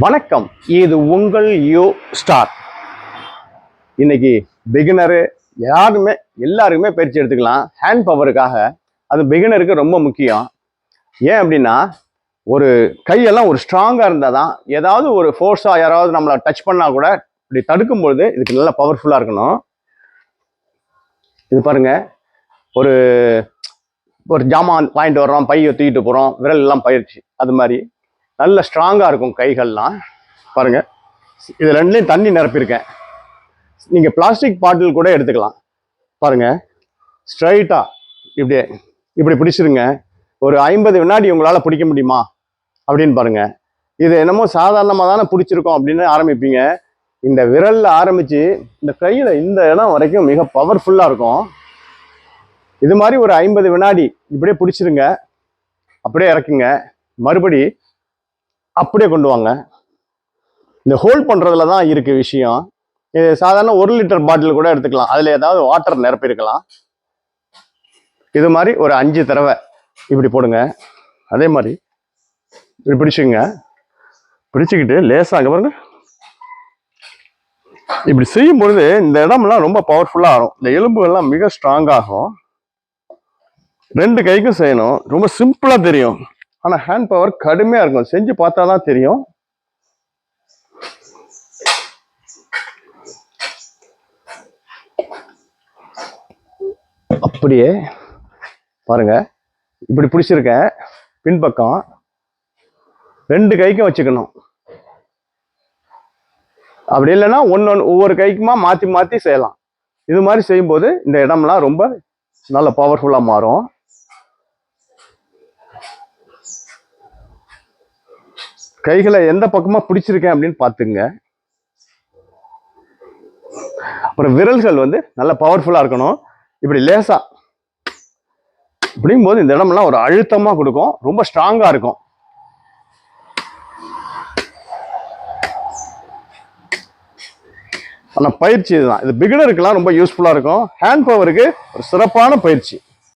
வணக்கம், இது உங்கள் யூ ஸ்டார். இன்னைக்கு பிகினரு எல்லாருமே பயிற்சி எடுத்துக்கலாம் ஹேண்ட் பவருக்காக. அது பிகினருக்கு ரொம்ப முக்கியம். ஏன் அப்படின்னா, ஒரு கையெல்லாம் ஒரு ஸ்ட்ராங்காக இருந்தால் தான் ஏதாவது ஒரு ஃபோர்ஸாக யாராவது நம்மளை டச் பண்ணால் கூட இப்படி தடுக்கும்பொழுது இதுக்கு நல்லா பவர்ஃபுல்லாக இருக்கணும். இது பாருங்க, ஒரு ஒரு ஜாமான் வாங்கிட்டு வர்றோம், பையை தூக்கிட்டு போகிறோம், விரல் எல்லாம் பயிற்சி, அது மாதிரி நல்ல ஸ்ட்ராங்காக இருக்கும் கைகள்லாம். பாருங்க, இது ரெண்டுலேயும் தண்ணி நிரப்பியிருக்கேன். நீங்கள் பிளாஸ்டிக் பாட்டில் கூட எடுத்துக்கலாம். பாருங்க, ஸ்ட்ரைட்டாக இப்படி பிடிச்சிருங்க. ஒரு 50 வினாடி உங்களால் பிடிக்க முடியுமா அப்படின்னு பாருங்க. இது என்னமோ சாதாரணமாக தானே பிடிச்சிருக்கோம் அப்படின்னு ஆரம்பிப்பீங்க. இந்த விரலில் ஆரம்பித்து இந்த கையில் இந்த இடம் வரைக்கும் மிக பவர்ஃபுல்லாக இருக்கும். இது மாதிரி ஒரு 50 வினாடி இப்படியே பிடிச்சிருங்க, அப்படியே இறக்குங்க, மறுபடி அப்படியே கொண்டு வாங்க. இந்த ஹோல்ட் பண்ணுறதுல தான் இருக்கு விஷயம். இது சாதாரண 1 லிட்டர் பாட்டில் கூட எடுத்துக்கலாம், அதில் ஏதாவது வாட்டர் நிரப்பியிருக்கலாம். இது மாதிரி ஒரு 5 தடவை இப்படி போடுங்க. அதே மாதிரி இப்படி பிடிச்சிங்க, பிடிச்சிக்கிட்டு லேசாக பாருங்க. இப்படி செய்யும் பொழுது இந்த இடம்லாம் ரொம்ப பவர்ஃபுல்லாக ஆகும். இந்த எலும்புகள்லாம் மிக ஸ்ட்ராங்காகும். 2 கைக்கும் செய்யணும். ரொம்ப சிம்பிளாக தெரியும், ஆனால் ஹேண்ட் பவர் கடுமையாக இருக்கும். செஞ்சு பார்த்தா தான் தெரியும். அப்படியே பாருங்க, இப்படி பிடிச்சிருக்கேன். பின்பக்கம் 2 கைக்கும் வச்சுக்கணும். அப்படி இல்லைன்னா ஒவ்வொரு கைக்குமா மாற்றி மாற்றி செய்யலாம். இது மாதிரி செய்யும்போது இந்த இடம்லாம் ரொம்ப நல்ல பவர்ஃபுல்லாக மாறும். கைகளை எந்த பக்கமா பிடிச்சிருக்கேன் அப்படின்னு பார்த்துங்க. அப்புறம் விரல்கள் நல்ல பவர்ஃபுல்லாக இருக்கணும். இப்படி லேசா இப்படிங்கும்போது இந்த இடம்லாம் ஒரு அழுத்தமா கொடுக்கும், ரொம்ப ஸ்ட்ராங்கா இருக்கும். ஆனால் பயிற்சி இதுதான். இது பிகினருக்குலாம் ரொம்ப யூஸ்ஃபுல்லாக இருக்கும். ஹேண்ட் பவருக்கு ஒரு சிறப்பான பயிற்சி.